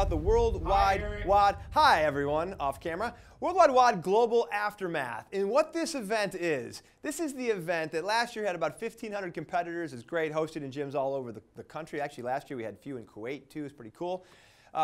about the Worldwide WOD. Hi, everyone, off camera. Worldwide WOD Global Aftermath. And what this event is, this is the event that last year had about 1,500 competitors. It's great, hosted in gyms all over the country. Actually, last year we had a few in Kuwait, too. It's pretty cool.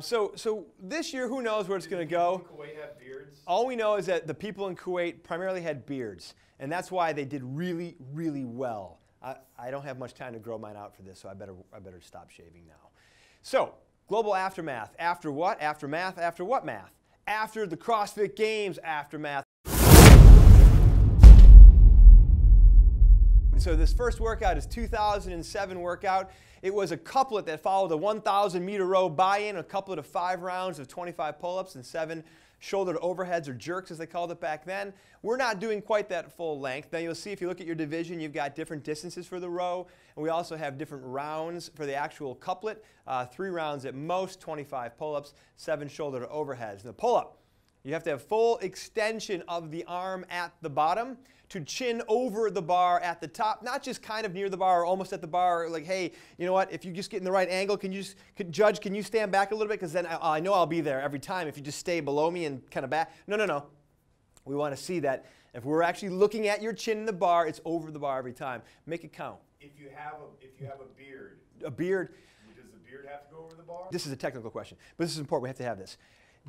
So this year, who knows where it's going to go? People in Kuwait have beards? All we know is that the people in Kuwait primarily had beards, and that's why they did really, really well. I don't have much time to grow mine out for this, so I better stop shaving now. So, global aftermath. After what? Aftermath. After what math? After the CrossFit Games aftermath. So this first workout is 2007 workout. It was a couplet that followed a 1,000-meter row buy-in, a couplet of 5 rounds of 25 pull-ups and 7 shoulder to overheads, or jerks as they called it back then. We're not doing quite that full length. Now you'll see if you look at your division, you've got different distances for the row, and we also have different rounds for the actual couplet. 3 rounds at most, 25 pull-ups, 7 shoulder to overheads. The pull-up, you have to have full extension of the arm at the bottom to chin over the bar at the top, not just kind of near the bar or almost at the bar, like, hey, you know what, if you just get in the right angle, can you stand back a little bit, because then I know I'll be there every time if you just stay below me and kind of back. No. We want to see that if we're actually looking at your chin in the bar, it's over the bar every time. Make it count. If you have a beard. A beard. Does the beard have to go over the bar? This is a technical question, but this is important. We have to have this.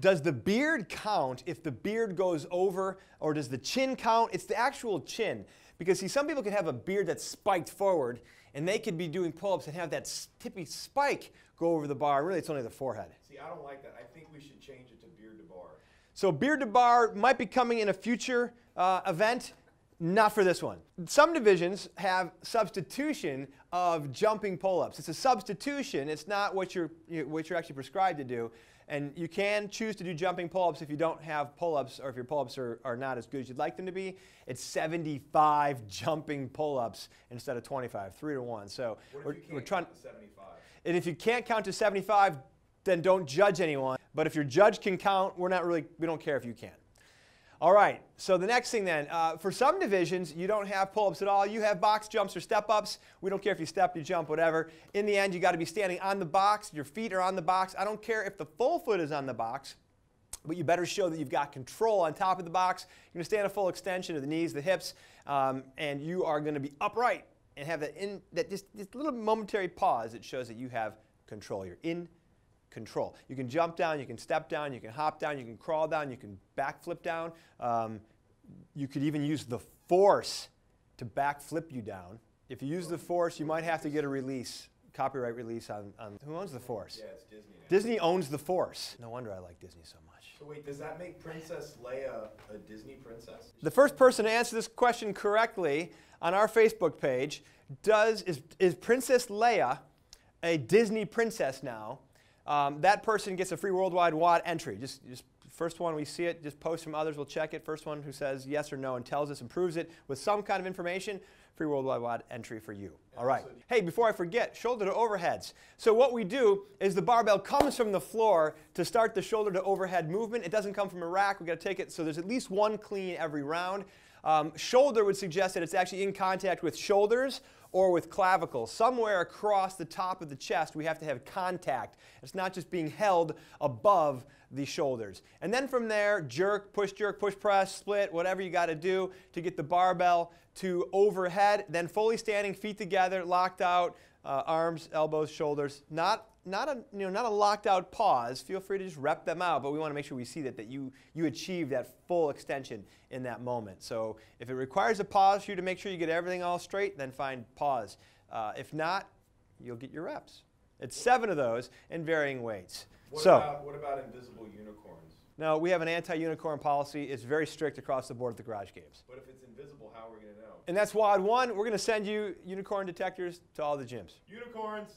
Does the beard count if the beard goes over, or does the chin count? It's the actual chin. Because see, some people can have a beard that's spiked forward, and they could be doing pull-ups and have that tippy spike go over the bar. Really, it's only the forehead. See, I don't like that. I think we should change it to beard to bar. So beard to bar might be coming in a future event. Not for this one. Some divisions have substitution of jumping pull-ups. It's a substitution. It's not what you're actually prescribed to do. And you can choose to do jumping pull-ups if you don't have pull-ups, or if your pull-ups are not as good as you'd like them to be. It's 75 jumping pull-ups instead of 25, 3 to 1. So we're trying to 75. And if you can't count to 75, then don't judge anyone. But if your judge can count, we don't care if you can. All right, so the next thing then, for some divisions, you don't have pull-ups at all. You have box jumps or step-ups. We don't care if you step, you jump, whatever. In the end, you got to be standing on the box. Your feet are on the box. I don't care if the full foot is on the box, but you better show that you've got control on top of the box. You're going to stand a full extension of the knees, the hips, and you are going to be upright and have this little momentary pause that shows that you have control. You're in control. You can jump down, you can step down, you can hop down, you can crawl down, you can backflip down. You could even use the force to backflip you down. If you use the force, you might have to get a release, copyright release on who owns the force? Yeah, it's Disney now. Disney owns the force. No wonder I like Disney so much. So wait, does that make Princess Leia a Disney princess? The first person to answer this question correctly on our Facebook page is Princess Leia a Disney princess now? That person gets a free Worldwide WOD entry. Just first one we see it, just post from others, we'll check it. First one who says yes or no and tells us and proves it with some kind of information, free Worldwide WOD entry for you. All right. Hey, before I forget, shoulder to overheads. So what we do is the barbell comes from the floor to start the shoulder to overhead movement. It doesn't come from a rack. We've got to take it, so there's at least one clean every round. Shoulder would suggest that it's actually in contact with shoulders or with clavicles. Somewhere across the top of the chest, we have to have contact. It's not just being held above the shoulders. And then from there, jerk, push, press, split, whatever you got to do to get the barbell to overhead. Then fully standing, feet together, locked out, arms, elbows, shoulders. Not a locked out pause. Feel free to just rep them out, but we want to make sure we see that you achieve that full extension in that moment. So if it requires a pause for you to make sure you get everything all straight, then find pause. If not, you'll get your reps. It's 7 of those in varying weights. What about invisible unicorns? No, we have an anti-unicorn policy. It's very strict across the board at the Garage Games. But if it's invisible, how are we going to know? And that's WOD 1. We're going to send you unicorn detectors to all the gyms. Unicorns!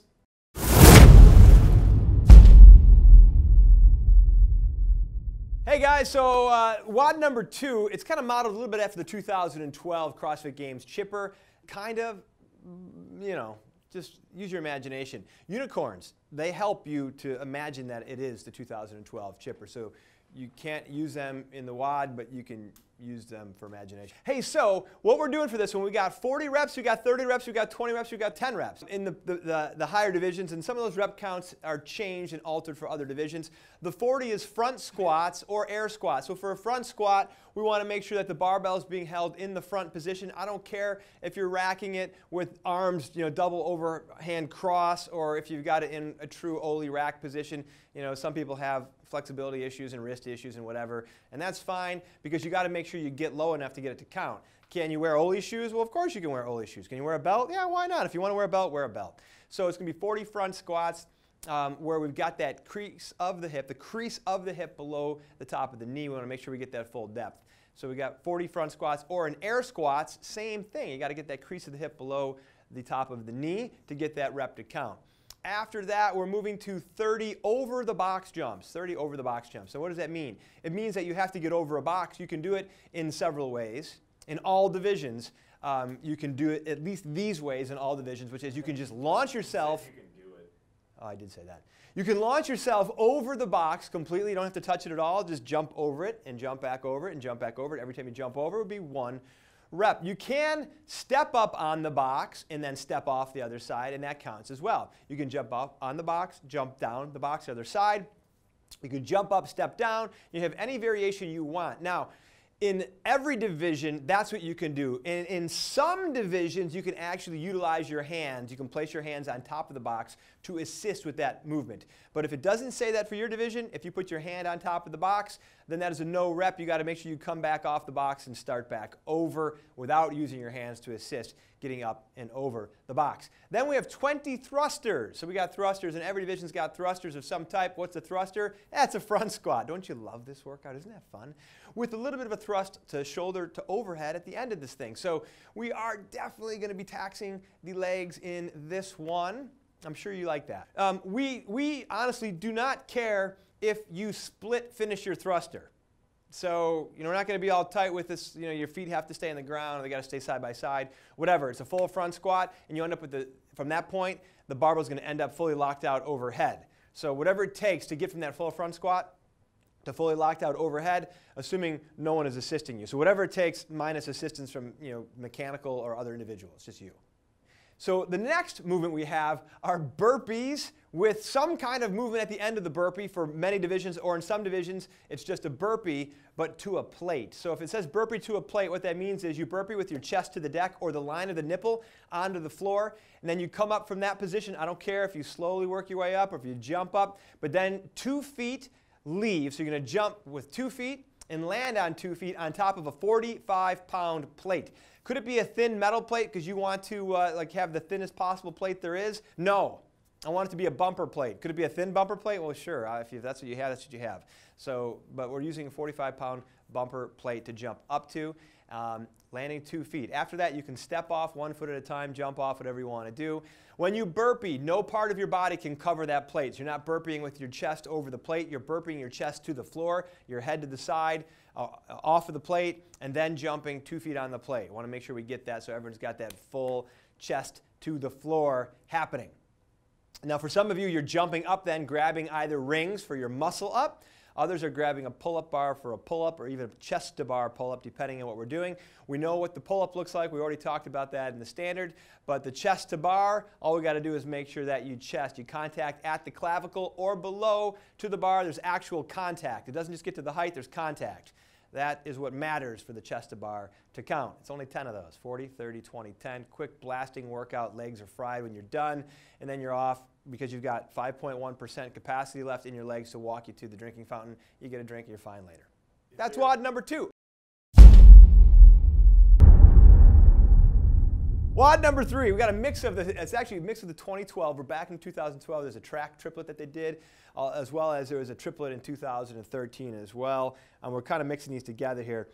Hey guys, so WOD number 2, it's kind of modeled a little bit after the 2012 CrossFit Games chipper. Kind of, just use your imagination. Unicorns, they help you to imagine that it is the 2012 chipper. So you can't use them in the WOD, but you can use them for imagination. Hey, so what we're doing for this one, we got 40 reps, we got 30 reps, we got 20 reps, we got 10 reps in the higher divisions, and some of those rep counts are changed and altered for other divisions. The 40 is front squats or air squats. So for a front squat, we want to make sure that the barbell is being held in the front position. I don't care if you're racking it with arms, double overhand cross, or if you've got it in a true Oli rack position. Some people have flexibility issues and wrist issues and whatever, and that's fine because you got to make sure you get low enough to get it to count. Can you wear Oli shoes? Well, of course you can wear Oli shoes. Can you wear a belt? Yeah, why not? If you want to wear a belt, wear a belt. So it's going to be 40 front squats where we've got that crease of the hip below the top of the knee. We want to make sure we get that full depth. So we got 40 front squats, or in air squats, same thing. You got to get that crease of the hip below the top of the knee to get that rep to count. After that, we're moving to 30 over the box jumps. 30 over the box jumps. So what does that mean? It means that you have to get over a box. You can do it in several ways. In all divisions, you can do it at least these ways in all divisions, which is you can just launch yourself. You can do it. Oh, I did say that. You can launch yourself over the box completely. You don't have to touch it at all. Just jump over it and jump back over it and jump back over it. Every time you jump over, it would be 1 rep. You can step up on the box and then step off the other side, and that counts as well. You can jump up on the box, jump down the box the other side. You can jump up, step down. You have any variation you want. Now, in every division, that's what you can do. In some divisions, you can actually utilize your hands. You can place your hands on top of the box to assist with that movement. But if it doesn't say that for your division, if you put your hand on top of the box, then that is a no rep. You got to make sure you come back off the box and start back over without using your hands to assist getting up and over the box. Then we have 20 thrusters. So we got thrusters, and every division's got thrusters of some type. What's a thruster? That's a front squat. Don't you love this workout? Isn't that fun? With a little bit of a thrust to shoulder to overhead at the end of this thing. So we are definitely going to be taxing the legs in this one. I'm sure you like that. We honestly do not care if you split finish your thruster. So we're not going to be all tight with this, your feet have to stay on the ground, or they got to stay side by side, whatever. It's a full front squat, and you end up with from that point, the barbell is going to end up fully locked out overhead. So whatever it takes to get from that full front squat to fully locked out overhead, assuming no one is assisting you. So whatever it takes minus assistance from mechanical or other individuals, just you. So the next movement we have are burpees with some kind of movement at the end of the burpee for many divisions, or in some divisions it's just a burpee but to a plate. So if it says burpee to a plate, what that means is you burpee with your chest to the deck or the line of the nipple onto the floor, and then you come up from that position. I don't care if you slowly work your way up or if you jump up, but then 2 feet leave. So you're going to jump with 2 feet and land on 2 feet on top of a 45-pound plate. Could it be a thin metal plate because you want to have the thinnest possible plate there is? No. I want it to be a bumper plate. Could it be a thin bumper plate? Well, sure. If that's what you have, that's what you have. So, but we're using a 45-pound bumper plate to jump up to, landing 2 feet. After that, you can step off 1 foot at a time, jump off, whatever you want to do. When you burpee, no part of your body can cover that plate. So you're not burpeeing with your chest over the plate. You're burpeeing your chest to the floor, your head to the side, off of the plate, and then jumping 2 feet on the plate. I want to make sure we get that so everyone's got that full chest to the floor happening. Now for some of you, you're jumping up then, grabbing either rings for your muscle up. Others are grabbing a pull-up bar for a pull-up, or even a chest-to-bar pull-up, depending on what we're doing. We know what the pull-up looks like. We already talked about that in the standard. But the chest-to-bar, all we got to do is make sure that you contact at the clavicle or below to the bar. There's actual contact. It doesn't just get to the height, there's contact. That is what matters for the chest-to-bar to count. It's only 10 of those, 40, 30, 20, 10. Quick blasting workout. Legs are fried when you're done, and then you're off because you've got 5.1% capacity left in your legs to walk you to the drinking fountain. You get a drink and you're fine later. That's WOD number 2. WOD number 3, we got a mix of it's actually a mix of the 2012. We're back in 2012. There's a track triplet that they did, as well as there was a triplet in 2013 as well. We're kind of mixing these together here.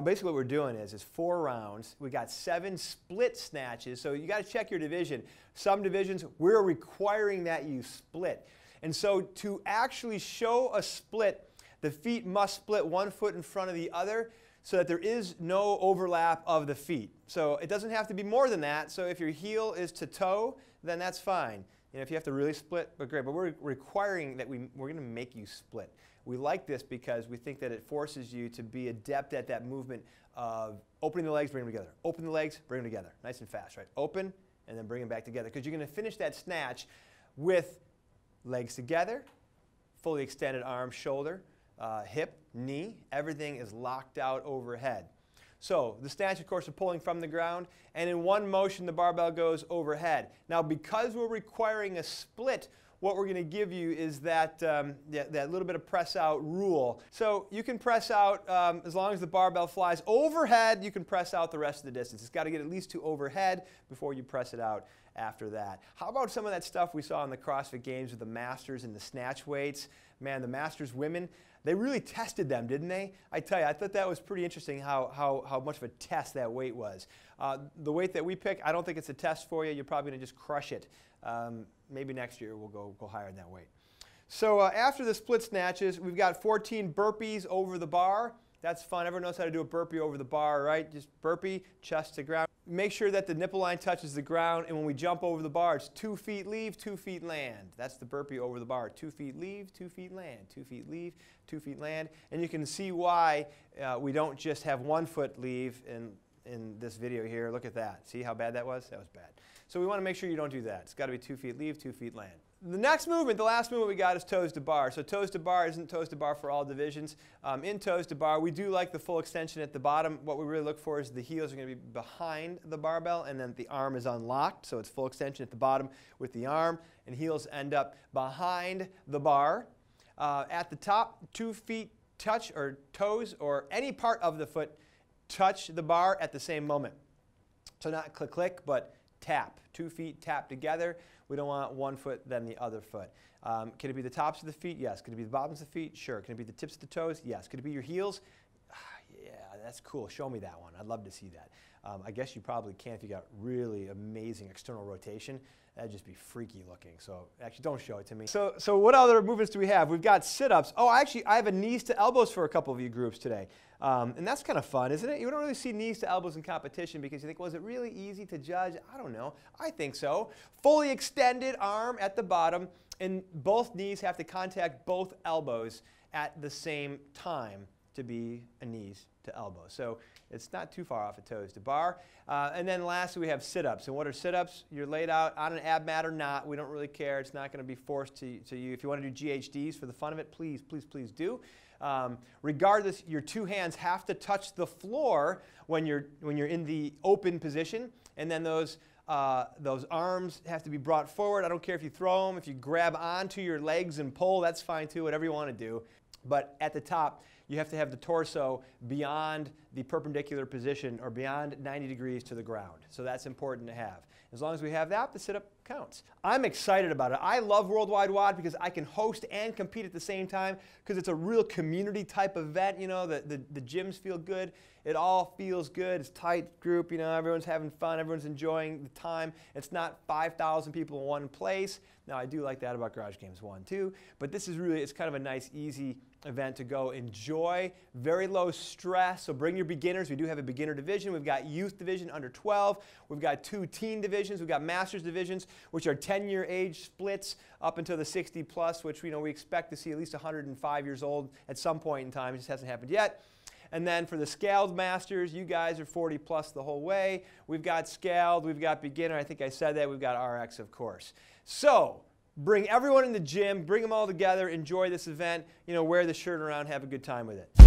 Basically what we're doing is 4 rounds. We got 7 split snatches, so you got to check your division. Some divisions, we're requiring that you split. And so to actually show a split, the feet must split 1 foot in front of the other, so that there is no overlap of the feet. So it doesn't have to be more than that. So if your heel is to toe, then that's fine. If you have to really split, but great. But we're requiring that we're going to make you split. We like this because we think that it forces you to be adept at that movement of opening the legs, bring them together. Open the legs, bring them together. Nice and fast, right? Open, and then bring them back together. Because you're going to finish that snatch with legs together, fully extended arm, shoulder, hip, knee. Everything is locked out overhead. So the snatch, of course, is pulling from the ground, and in one motion the barbell goes overhead. Now, because we're requiring a split, what we're going to give you is that little bit of press out rule. So you can press out as long as the barbell flies overhead. You can press out the rest of the distance. It's got to get at least to overhead before you press it out after that. How about some of that stuff we saw in the CrossFit Games with the Masters and the snatch weights? Man, the Masters women, they really tested them, didn't they? I tell you, I thought that was pretty interesting how much of a test that weight was. The weight that we pick, I don't think it's a test for you. You're probably going to just crush it. Maybe next year we'll go higher than that weight. So after the split snatches, we've got 14 burpees over the bar. That's fun. Everyone knows how to do a burpee over the bar, right? Just burpee, chest to ground. Make sure that the nipple line touches the ground, and when we jump over the bar, it's 2 feet leave, 2 feet land. That's the burpee over the bar. 2 feet leave, 2 feet land, 2 feet leave, 2 feet land. And you can see why we don't just have 1 foot leave in this video here. Look at that. See how bad that was? That was bad. So we want to make sure you don't do that. It's got to be 2 feet leave, 2 feet land. The next movement, the last movement we got is toes to bar. So toes to bar isn't toes to bar for all divisions. In toes to bar, we do like the full extension at the bottom. What we really look for is the heels are going to be behind the barbell, and then the arm is unlocked. So it's full extension at the bottom with the arm, and heels end up behind the bar. At the top, 2 feet touch, or toes, or any part of the foot touch the bar at the same moment. So not click, click, but tap. 2 feet tap together. We don't want 1 foot then the other foot. Can it be the tops of the feet? Yes. Can it be the bottoms of the feet? Sure. Can it be the tips of the toes? Yes. Could it be your heels? Yeah, that's cool. Show me that one. I'd love to see that. I guess you probably can if you got really amazing external rotation. That'd just be freaky looking. So actually, don't show it to me. So what other movements do we have? We've got sit-ups. Oh, actually, I have a knees to elbows for a couple of you groups today. And that's kind of fun, isn't it? You don't really see knees to elbows in competition because you think, well, is it really easy to judge? I don't know. I think so. Fully extended arm at the bottom, and both knees have to contact both elbows at the same time to be a knees to elbow. So it's not too far off of toes to bar. And then lastly, we have sit-ups. And what are sit-ups? You're laid out on an ab mat or not. We don't really care. It's not going to be forced to you. If you want to do GHDs for the fun of it, please, please, please do. Regardless, your 2 hands have to touch the floor when you're in the open position, and then those arms have to be brought forward. I don't care if you throw them, if you grab onto your legs and pull, that's fine too, whatever you want to do. But at the top, you have to have the torso beyond the perpendicular position or beyond 90 degrees to the ground. So that's important to have. As long as we have that, the sit-up counts. I'm excited about it. I love Worldwide WOD because I can host and compete at the same time because it's a real community type event. You know, the gyms feel good. It all feels good. It's a tight group. You know, everyone's having fun. Everyone's enjoying the time. It's not 5,000 people in one place. Now, I do like that about Garage Games 1 too. But this is really, it's kind of a nice, easy event to go enjoy. Very low stress. So bring your beginners. We do have a beginner division. We've got youth division under 12. We've got 2 teen divisions. We've got masters divisions, which are 10-year age splits up until the 60 plus, which we expect to see at least 105 years old at some point in time. It just hasn't happened yet. And then for the scaled masters, you guys are 40 plus the whole way. We've got scaled, we've got beginner. I think I said that. We've got RX, of course. So bring everyone in the gym, bring them all together, enjoy this event, wear the shirt around, have a good time with it.